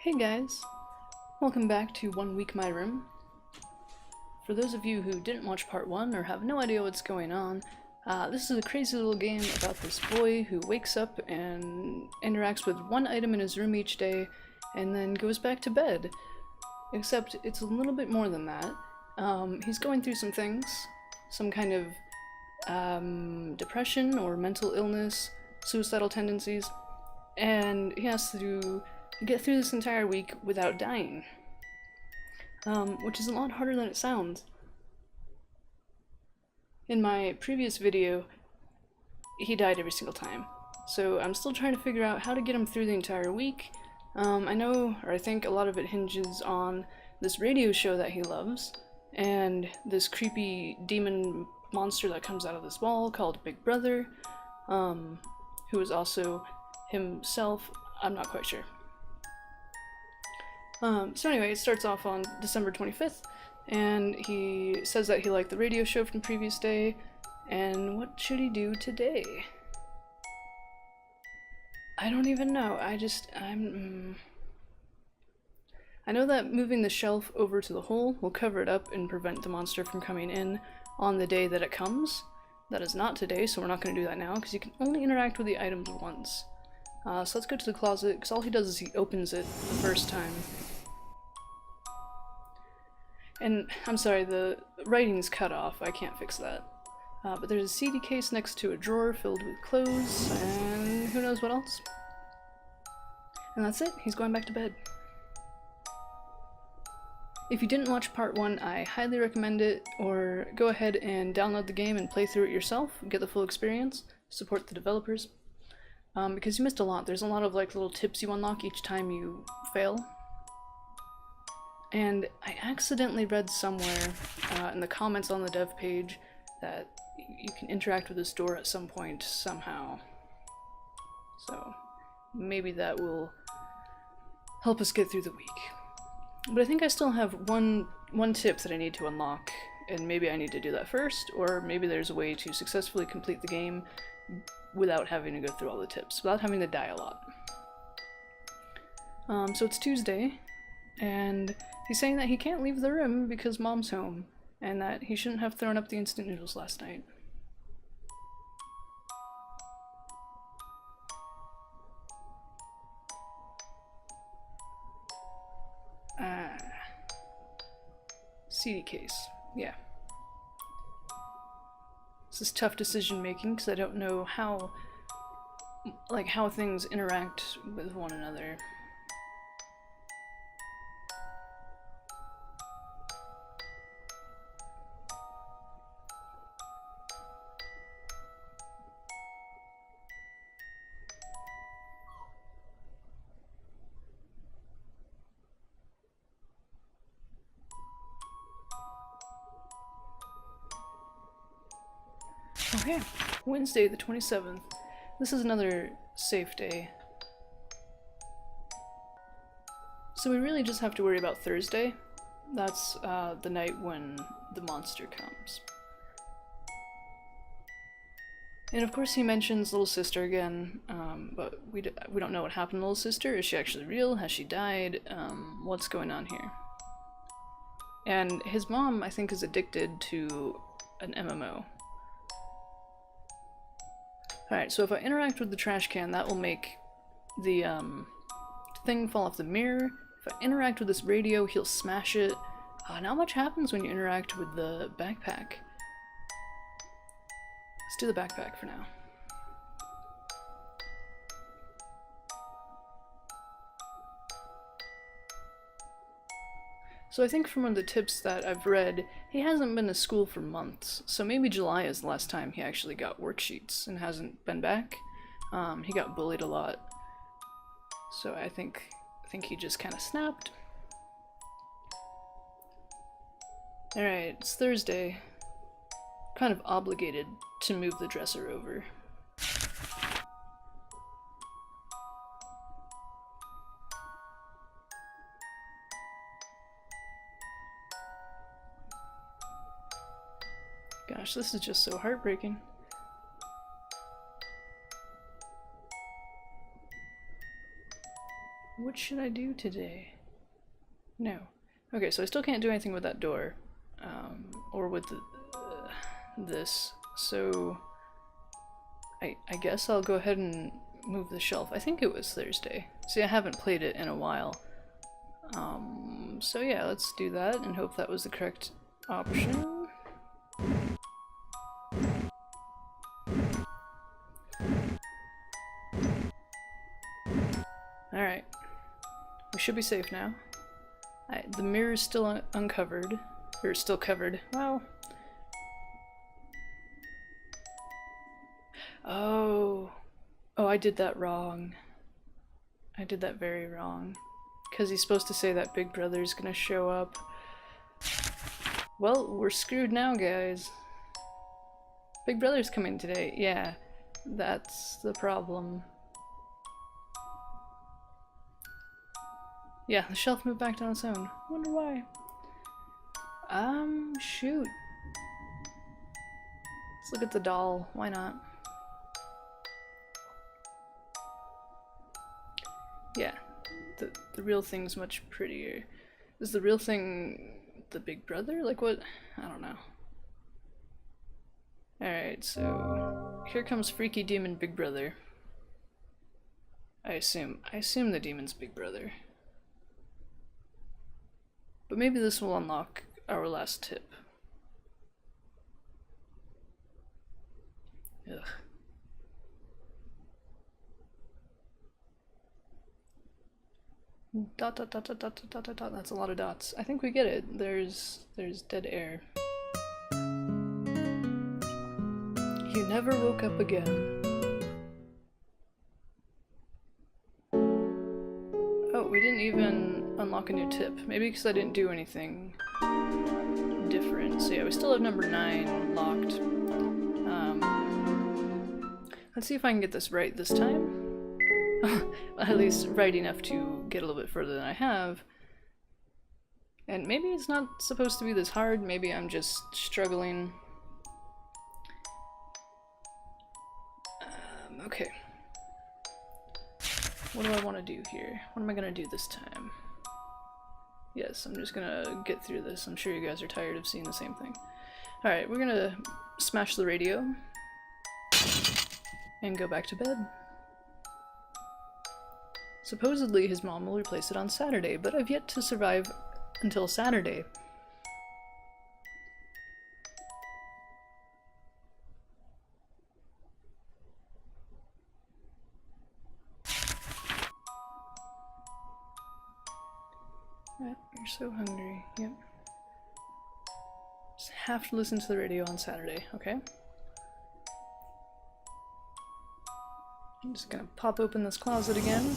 Hey guys, welcome back to 1 Week My Room. For those of you who didn't watch part 1 or have no idea what's going on, this is a crazy little game about this boy who wakes up and interacts with one item in his room each day and then goes back to bed. Except it's a little bit more than that. He's going through some things, some kind of depression or mental illness, suicidal tendencies, and he has to get through this entire week without dying, which is a lot harder than it sounds. In my previous video, he died every single time, so I'm still trying to figure out how to get him through the entire week. I know, or I think a lot of it hinges on this radio show that he loves, and this creepy demon monster that comes out of this wall called Big Brother, who is also himself, I'm not quite sure. So anyway, it starts off on December 25th, and he says that he liked the radio show from the previous day, and what should he do today? I don't even know. I know that moving the shelf over to the hole will cover it up and prevent the monster from coming in on the day that it comes. That is not today, so we're not going to do that now, because you can only interact with the items once. So let's go to the closet, because all he does is he opens it the first time. And I'm sorry, the writing's cut off, I can't fix that. But there's a CD case next to a drawer filled with clothes, and who knows what else. And that's it, he's going back to bed. If you didn't watch part 1, I highly recommend it, or go ahead and download the game and play through it yourself, get the full experience, support the developers. Because you missed a lot. There's a lot of like little tips you unlock each time you fail. And I accidentally read somewhere in the comments on the dev page that you can interact with this door at some point somehow. So maybe that will help us get through the week. But I think I still have one tip that I need to unlock, and maybe I need to do that first, or maybe there's a way to successfully complete the game without having to go through all the tips, without having to die a lot. So it's Tuesday, and he's saying that he can't leave the room because Mom's home, and that he shouldn't have thrown up the instant noodles last night. CD case, yeah. This is tough decision making because I don't know how things interact with one another. Okay, Wednesday the 27th. This is another safe day. So we really just have to worry about Thursday. That's the night when the monster comes. And of course he mentions little sister again, but we don't know what happened to little sister. Is she actually real? Has she died? What's going on here? And his mom, I think, is addicted to an MMO. Alright, so if I interact with the trash can, that will make the thing fall off the mirror. If I interact with this radio, he'll smash it. Not much happens when you interact with the backpack. Let's do the backpack for now. So I think from one of the tips that I've read, he hasn't been to school for months, so maybe July is the last time he actually got worksheets and hasn't been back. He got bullied a lot, so I think he just kind of snapped. Alright, it's Thursday. Kind of obligated to move the dresser over. Gosh, this is just so heartbreaking. what should I do today? No. Okay, so I still can't do anything with that door. Or with this. So I guess I'll go ahead and move the shelf. I think it was Thursday. See, I haven't played it in a while. So yeah, let's do that and hope that was the correct option. Alright. We should be safe now. The mirror's still uncovered. Or still covered. Well... Oh. Oh, I did that wrong. I did that very wrong. Because he's supposed to say that Big Brother's gonna show up. Well, we're screwed now, guys. Big Brother's coming today. Yeah, that's the problem. Yeah, the shelf moved back down its own. Wonder why. Shoot. Let's look at the doll. Why not? Yeah, the real thing's much prettier. Is the real thing the Big Brother? Like what? I don't know. Alright, so here comes Freaky Demon Big Brother. I assume the demon's Big Brother. But maybe this will unlock our last tip. Ugh. Dot dot dot dot dot dot dot dot. That's a lot of dots. I think we get it. There's dead air. You never woke up again. Oh, we didn't even unlock a new tip. Maybe because I didn't do anything different. So yeah, we still have number 9 locked. Let's see if I can get this right this time. At least right enough to get a little bit further than I have. And maybe it's not supposed to be this hard, maybe I'm just struggling. Okay. What do I want to do here? What am I going to do this time? Yes, I'm just going to get through this. I'm sure you guys are tired of seeing the same thing. Alright, we're going to smash the radio and go back to bed. Supposedly his mom will replace it on Saturday, but I've yet to survive until Saturday. You're so hungry. Yep. Just have to listen to the radio on Saturday, okay? I'm just gonna pop open this closet again.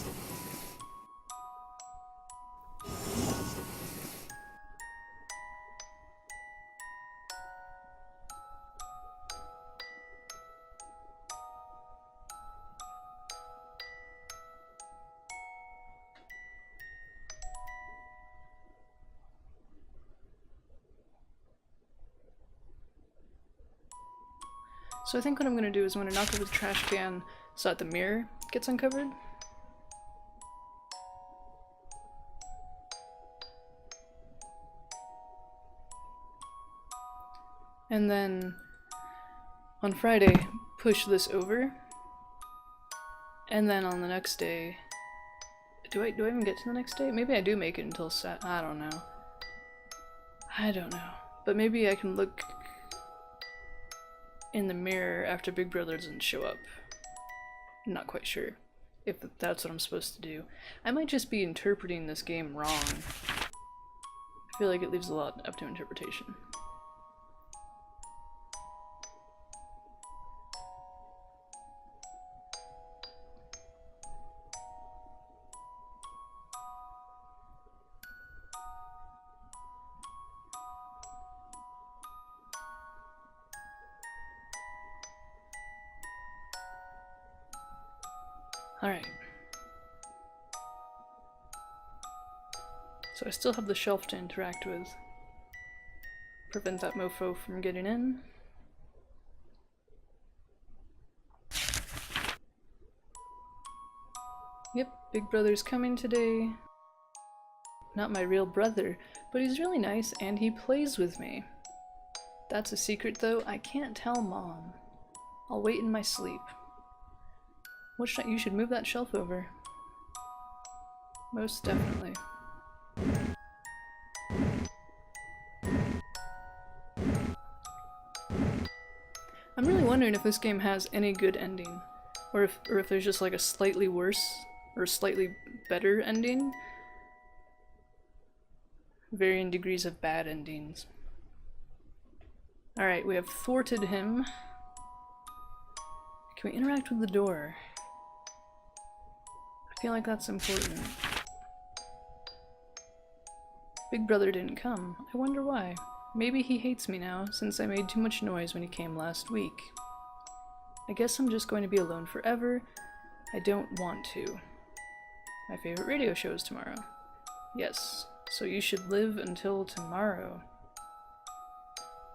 So I think what I'm going to do is I'm going to knock over the trash can so that the mirror gets uncovered. And then on Friday, push this over. And then on the next day, do I even get to the next day? Maybe I do make it until I don't know. I don't know. But maybe I can look in the mirror after Big Brother doesn't show up. I'm not quite sure if that's what I'm supposed to do. I might just be interpreting this game wrong. I feel like it leaves a lot up to interpretation. Alright. So I still have the shelf to interact with. Prevent that mofo from getting in. Yep, Big Brother's coming today. Not my real brother, but he's really nice and he plays with me. That's a secret though, I can't tell Mom. I'll wait in my sleep. You should move that shelf over. Most definitely. I'm really wondering if this game has any good ending. Or if there's just like a slightly worse or slightly better ending. Varying degrees of bad endings. Alright, we have thwarted him. Can we interact with the door? I feel like that's important. Big Brother didn't come. I wonder why. Maybe he hates me now, since I made too much noise when he came last week. I guess I'm just going to be alone forever. I don't want to. My favorite radio show is tomorrow. Yes, so you should live until tomorrow.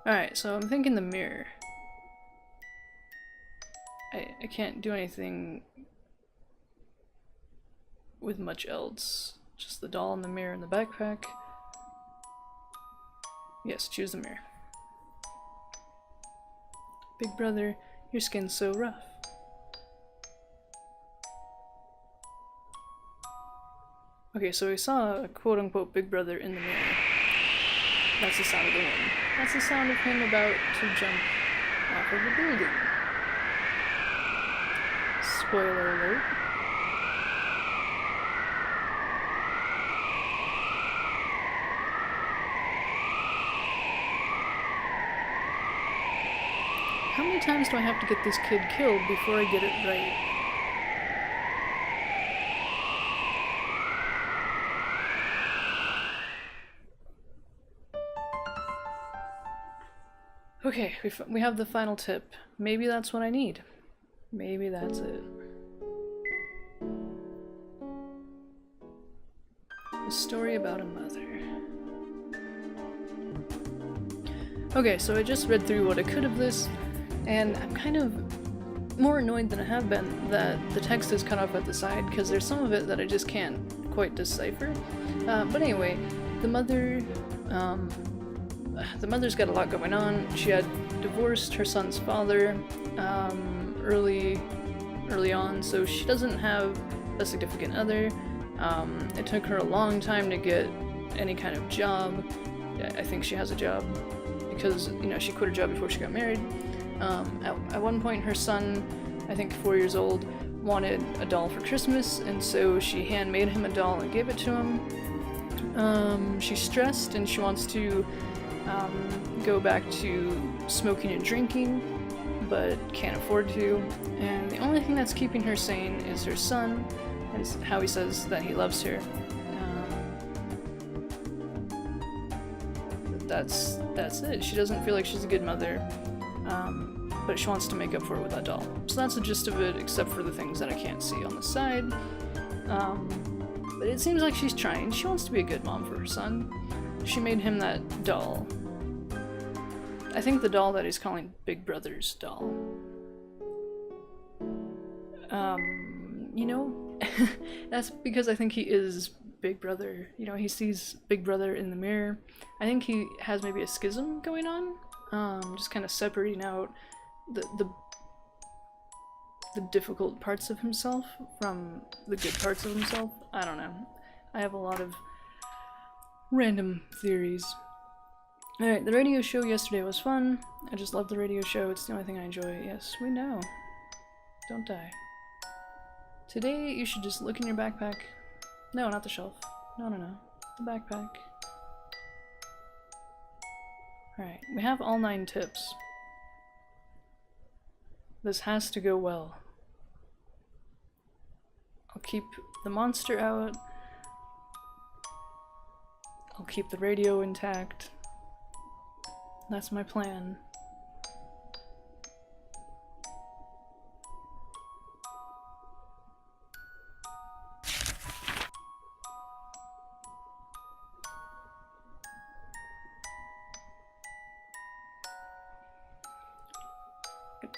Alright, so I'm thinking the mirror. I can't do anything with much else. Just the doll and the mirror and the backpack. Yes, choose the mirror. Big Brother, your skin's so rough. Okay, so we saw a quote-unquote Big Brother in the mirror. That's the sound of the wind. That's the sound of him about to jump off of a building. Spoiler alert. How many times do I have to get this kid killed before I get it right? Okay, we have the final tip. Maybe that's what I need. Maybe that's it. A story about a mother. Okay, so I just read through what I could of this, and I'm kind of more annoyed than I have been that the text is cut off at the side, because there's some of it that I just can't quite decipher. But anyway, the mother's got a lot going on. She had divorced her son's father early on, so she doesn't have a significant other. It took her a long time to get any kind of job. I think she has a job because, you know, she quit her job before she got married. At one point, her son, I think 4 years old, wanted a doll for Christmas, and so she handmade him a doll and gave it to him. She's stressed and she wants to go back to smoking and drinking, but can't afford to. And the only thing that's keeping her sane is her son, and how he says that he loves her. That's it. She doesn't feel like she's a good mother, but she wants to make up for it with that doll. So that's the gist of it, except for the things that I can't see on the side. But it seems like she's trying. She wants to be a good mom for her son. She made him that doll. I think the doll that he's calling Big Brother's doll. You know, that's because I think he is Big Brother. You know, he sees Big Brother in the mirror. I think he has maybe a schism going on, just kind of separating out the difficult parts of himself from the good parts of himself. I don't know. I have a lot of random theories. Alright, the radio show yesterday was fun. I just love the radio show. It's the only thing I enjoy. Yes, we know. Don't die. Today, you should just look in your backpack. No, not the shelf. No. The backpack. Alright, we have all 9 tips. This has to go well. I'll keep the monster out. I'll keep the radio intact. That's my plan.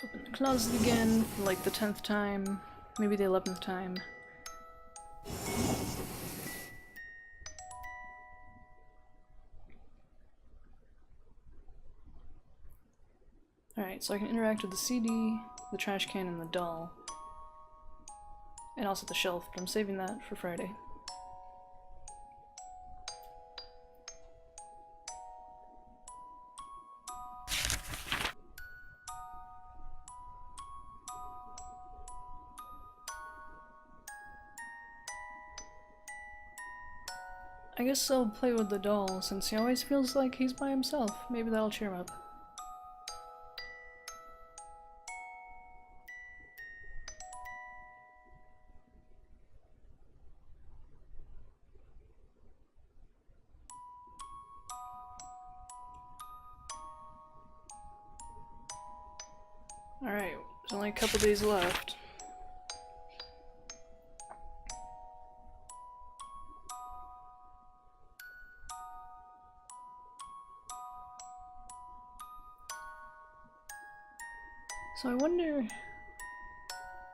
Open the closet again for like the 10th time, maybe the 11th time. Alright, so I can interact with the CD, the trash can, and the doll. And also the shelf, but I'm saving that for Friday. I guess I'll play with the doll, since he always feels like he's by himself. Maybe that'll cheer him up. Alright, there's only a couple days left. So I wonder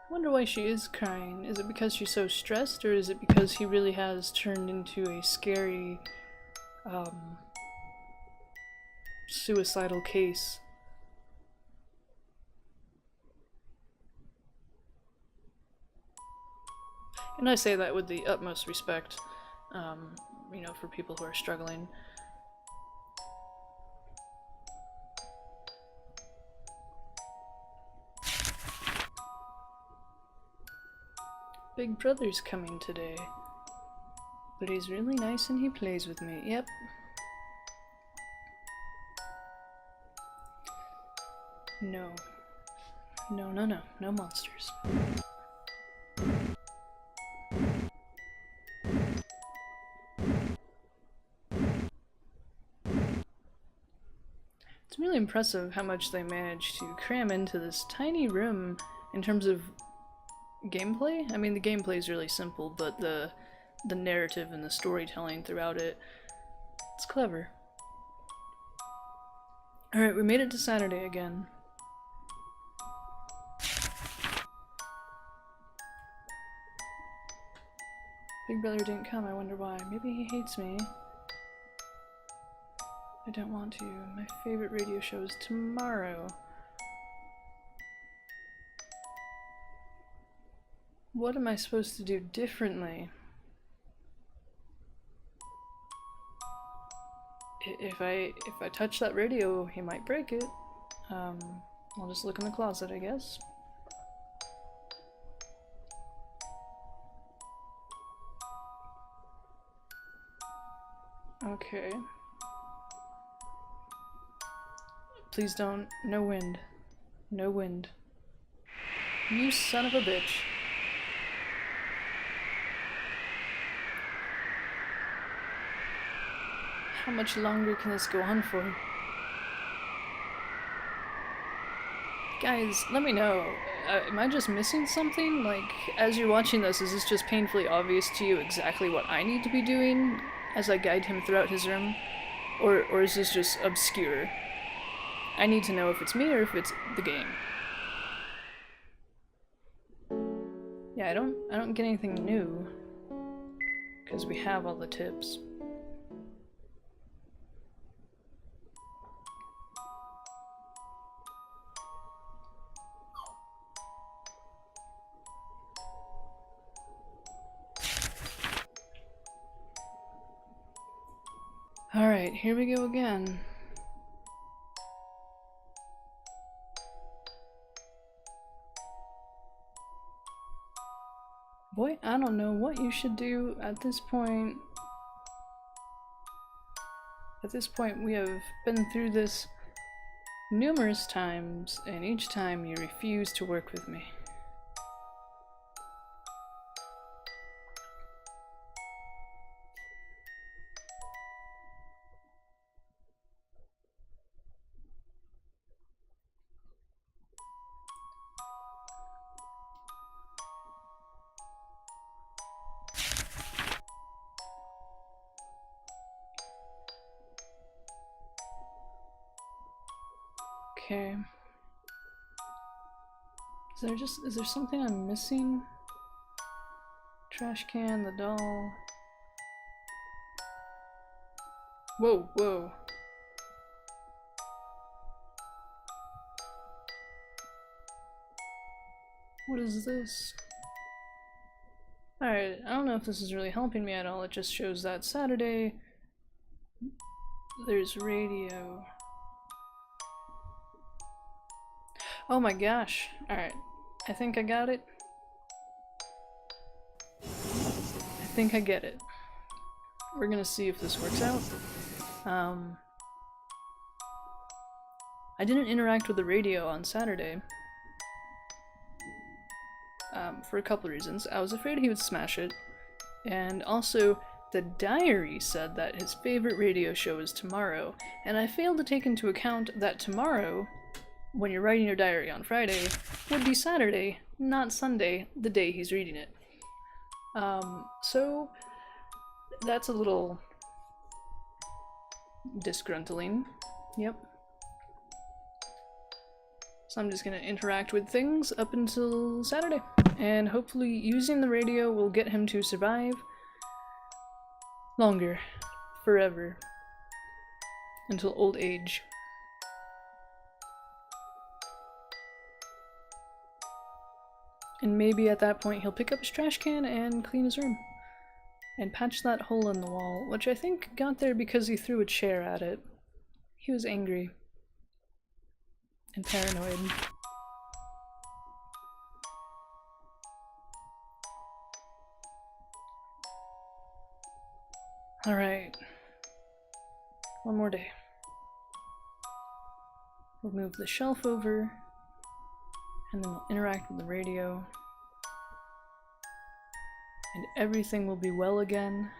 why she is crying. Is it because she's so stressed, or is it because he really has turned into a scary, suicidal case? And I say that with the utmost respect, you know, for people who are struggling. Big brother's coming today. But he's really nice and he plays with me. Yep. No. No, no, no. No monsters. It's really impressive how much they managed to cram into this tiny room in terms of gameplay. I mean, the gameplay is really simple, but the narrative and the storytelling throughout it, it's clever. Alright, we made it to Saturday again. Big brother didn't come, I wonder why. Maybe he hates me. I don't want to. My favorite radio show is tomorrow. What am I supposed to do differently? If I touch that radio, he might break it. I'll just look in the closet, I guess. Okay. Please don't. No wind. No wind. You son of a bitch. How much longer can this go on for? Guys, let me know. Am I just missing something? Like, as you're watching this, is this just painfully obvious to you exactly what I need to be doing as I guide him throughout his room? Or is this just obscure? I need to know if it's me or if it's the game. Yeah, I don't get anything new, because we have all the tips. Alright, here we go again. Boy, I don't know what you should do at this point. At this point, we have been through this numerous times, and each time you refuse to work with me. Okay. Is there something I'm missing? Trash can, the doll. Whoa, whoa. What is this? Alright, I don't know if this is really helping me at all. It just shows that Saturday there's radio. Oh my gosh. Alright, I think I got it. I think I get it. We're gonna see if this works out. I didn't interact with the radio on Saturday. For a couple reasons. I was afraid he would smash it, and also the diary said that his favorite radio show is tomorrow, and I failed to take into account that tomorrow, when you're writing your diary on Friday, would be Saturday, not Sunday, the day he's reading it. So that's a little disgruntling. Yep. So I'm just gonna interact with things up until Saturday, and hopefully using the radio will get him to survive longer, forever, until old age. And maybe at that point he'll pick up his trash can and clean his room. And patch that hole in the wall, which I think got there because he threw a chair at it. He was angry. And paranoid. Alright. One more day. We'll move the shelf over, and then we'll interact with the radio. And everything will be well again.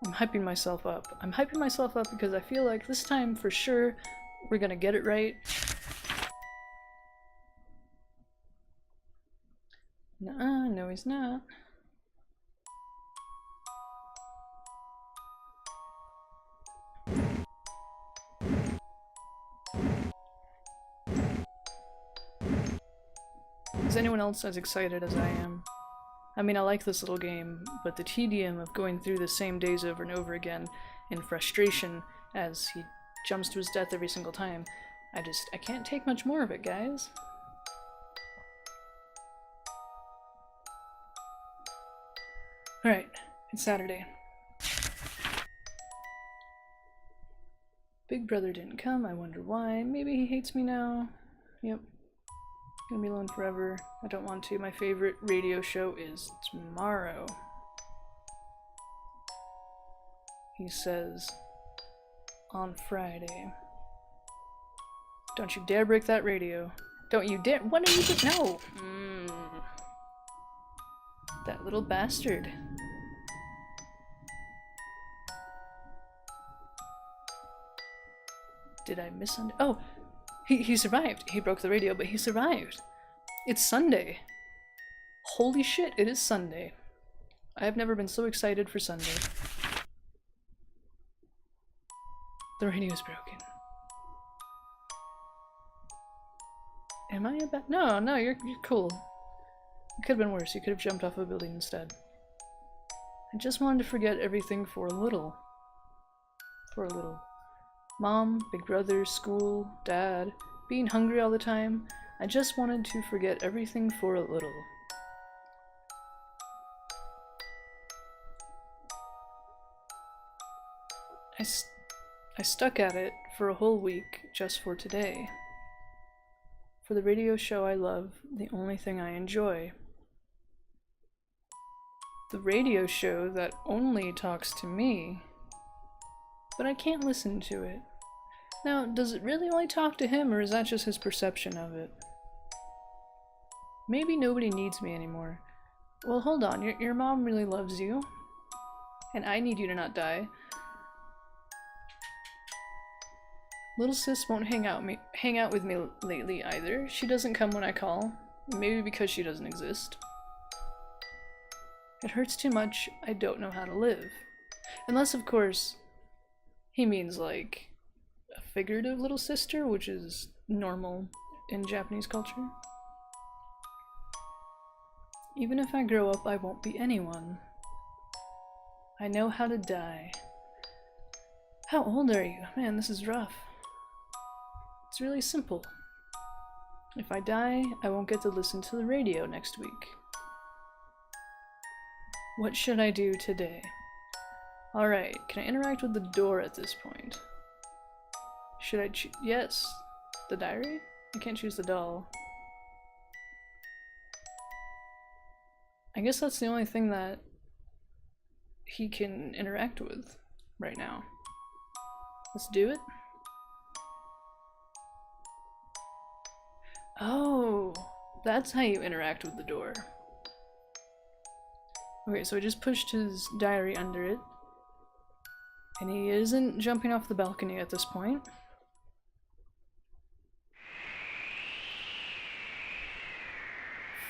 I'm hyping myself up. I'm hyping myself up because I feel like this time for sure we're gonna get it right. Nuh-uh, no he's not. Is anyone else as excited as I am? I mean, I like this little game, but the tedium of going through the same days over and over again in frustration as he jumps to his death every single time, I can't take much more of it, guys. Alright, it's Saturday. Big brother didn't come, I wonder why. Maybe he hates me now. Yep. Gonna be alone forever. I don't want to. My favorite radio show is tomorrow. He says on Friday. Don't you dare break that radio. Don't you dare. What are you doing? No! That little bastard. Did I misunderstand? Oh! He survived. He broke the radio, but he survived. It's Sunday. Holy shit, it is Sunday. I have never been so excited for Sunday. The radio's broken. Am I a bad— No, you're cool. It could have been worse. You could have jumped off a building instead. I just wanted to forget everything for a little. For a little. Mom, big brother, school, dad, being hungry all the time. I just wanted to forget everything for a little. I stuck at it for a whole week just for today. For the radio show I love, the only thing I enjoy. The radio show that only talks to me, but I can't listen to it. Now, does it really only talk to him, or is that just his perception of it? Maybe nobody needs me anymore. Well, hold on, your mom really loves you, and I need you to not die. Little sis won't hang out with me lately either. She doesn't come when I call, maybe because she doesn't exist. It hurts too much, I don't know how to live. Unless, of course, he means like a figurative little sister, which is normal in Japanese culture. Even if I grow up, I won't be anyone. I know how to die. How old are you? Man, this is rough. It's really simple. If I die, I won't get to listen to the radio next week. What should I do today? Alright, can I interact with the door at this point? Should I choose? Yes. The diary? I can't choose the doll. I guess that's the only thing that he can interact with right now. Let's do it. Oh, that's how you interact with the door. Okay, so I just pushed his diary under it. And he isn't jumping off the balcony at this point.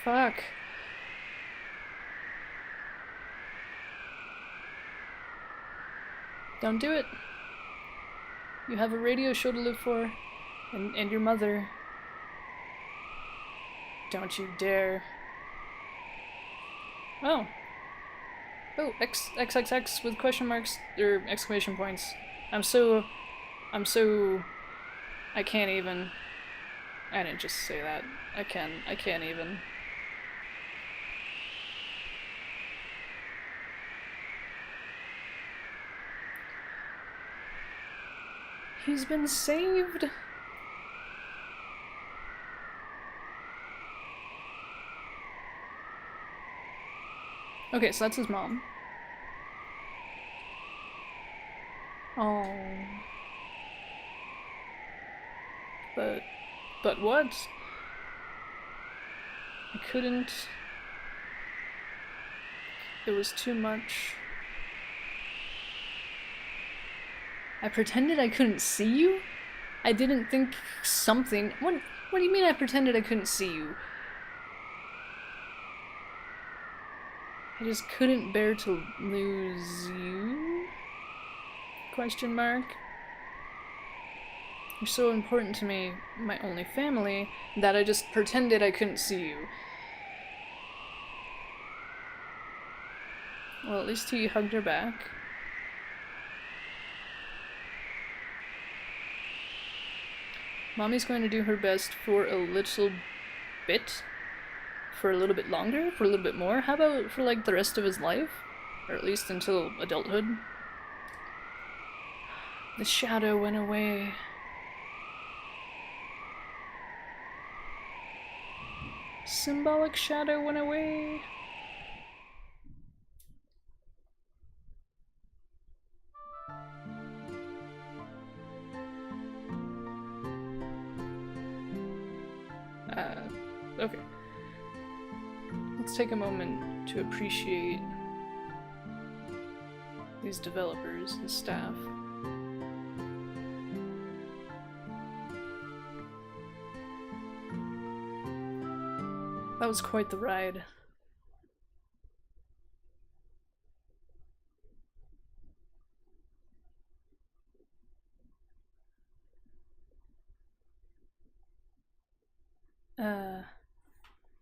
Fuck. Don't do it. You have a radio show to live for, and your mother. Don't you dare. Oh. Oh, XXX with question marks, or exclamation points. I can't even. I didn't just say that. I can't even. He's been saved. Okay, so that's his mom. Oh. But what? I couldn't. It was too much. I pretended I couldn't see you? I didn't think something. What do you mean I pretended I couldn't see you? I just couldn't bear to lose you? Question mark. You're so important to me, my only family, that I just pretended I couldn't see you. Well, at least he hugged her back. Mommy's going to do her best for a little bit. For a little bit longer? For a little bit more? How about for like the rest of his life? Or at least until adulthood? The shadow went away. Symbolic shadow went away. Okay. Let's take a moment to appreciate these developers and staff. That was quite the ride.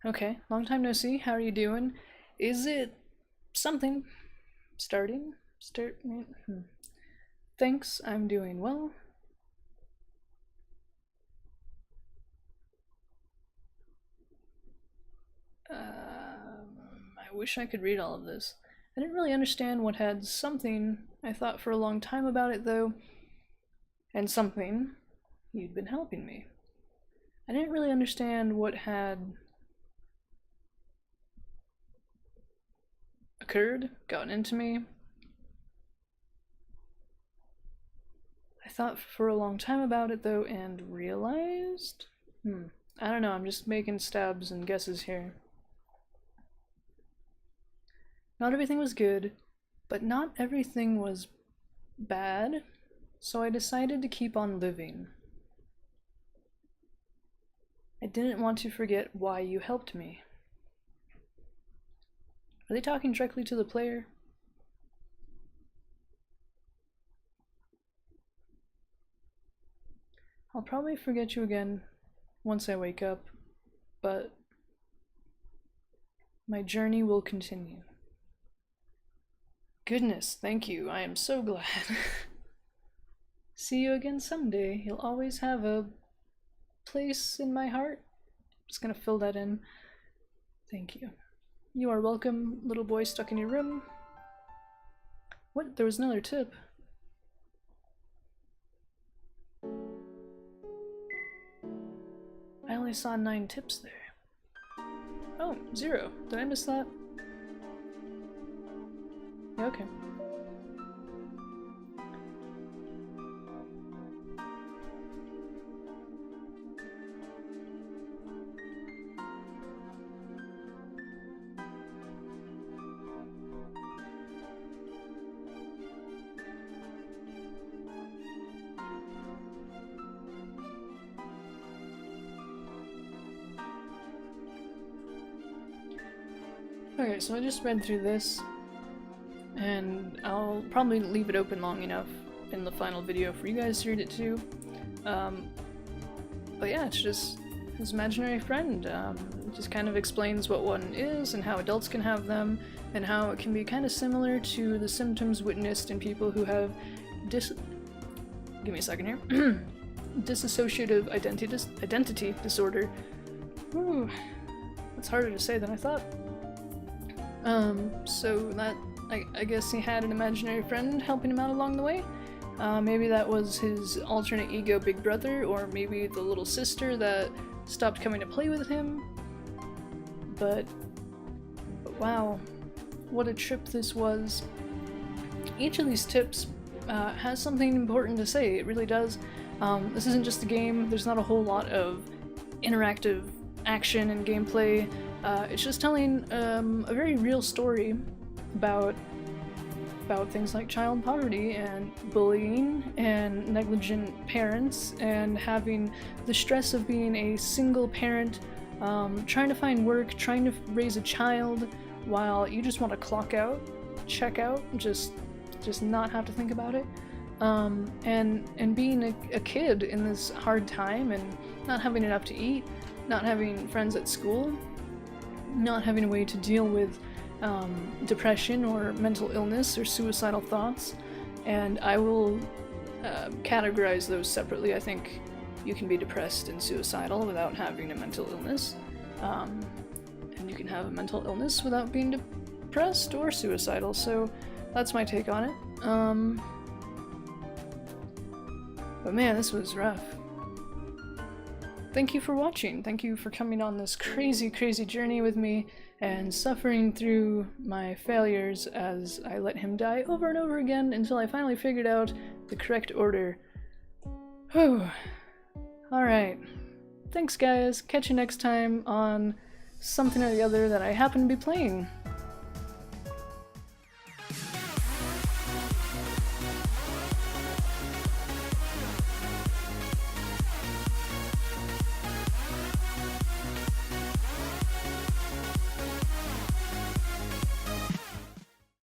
Okay, long time no see. How are you doing? Is it something? Thanks, I'm doing well. I wish I could read all of this. I didn't really understand what had something. I thought for a long time about it though. And something. You'd been helping me. I didn't really understand what had occurred, gotten into me. I thought for a long time about it though and realized? I don't know, I'm just making stabs and guesses here. Not everything was good, but not everything was bad, so I decided to keep on living. I didn't want to forget why you helped me. Are they talking directly to the player? I'll probably forget you again once I wake up, but my journey will continue. Goodness, thank you. I am so glad. See you again someday. You'll always have a place in my heart. Just gonna fill that in. Thank you. You are welcome, little boy stuck in your room. What? There was another tip. I only saw 9 tips there. Oh, 0. Did I miss that? Yeah, okay. Okay, so I just read through this, and I'll probably leave it open long enough in the final video for you guys to read it too. But yeah, it's just his imaginary friend. It just kind of explains what one is and how adults can have them, and how it can be kind of similar to the symptoms witnessed in people who have give me a second here. Dissociative identity disorder. Ooh, that's harder to say than I thought. So that, I guess he had an imaginary friend helping him out along the way. Maybe that was his alternate ego big brother, or maybe the little sister that stopped coming to play with him. But wow, what a trip this was. Each of these tips has something important to say, it really does. This isn't just a game, there's not a whole lot of interactive action and gameplay. It's just telling a very real story about things like child poverty and bullying and negligent parents and having the stress of being a single parent, trying to find work, trying to raise a child while you just want to clock out, check out, just not have to think about it. And being a kid in this hard time and not having enough to eat, not having friends at school, not having a way to deal with depression or mental illness or suicidal thoughts. And I will categorize those separately. I think you can be depressed and suicidal without having a mental illness. And you can have a mental illness without being depressed or suicidal. So that's my take on it. But man, this was rough. Thank you for watching. Thank you for coming on this crazy, crazy journey with me and suffering through my failures as I let him die over and over again until I finally figured out the correct order. Whew. Alright. Thanks guys. Catch you next time on something or the other that I happen to be playing.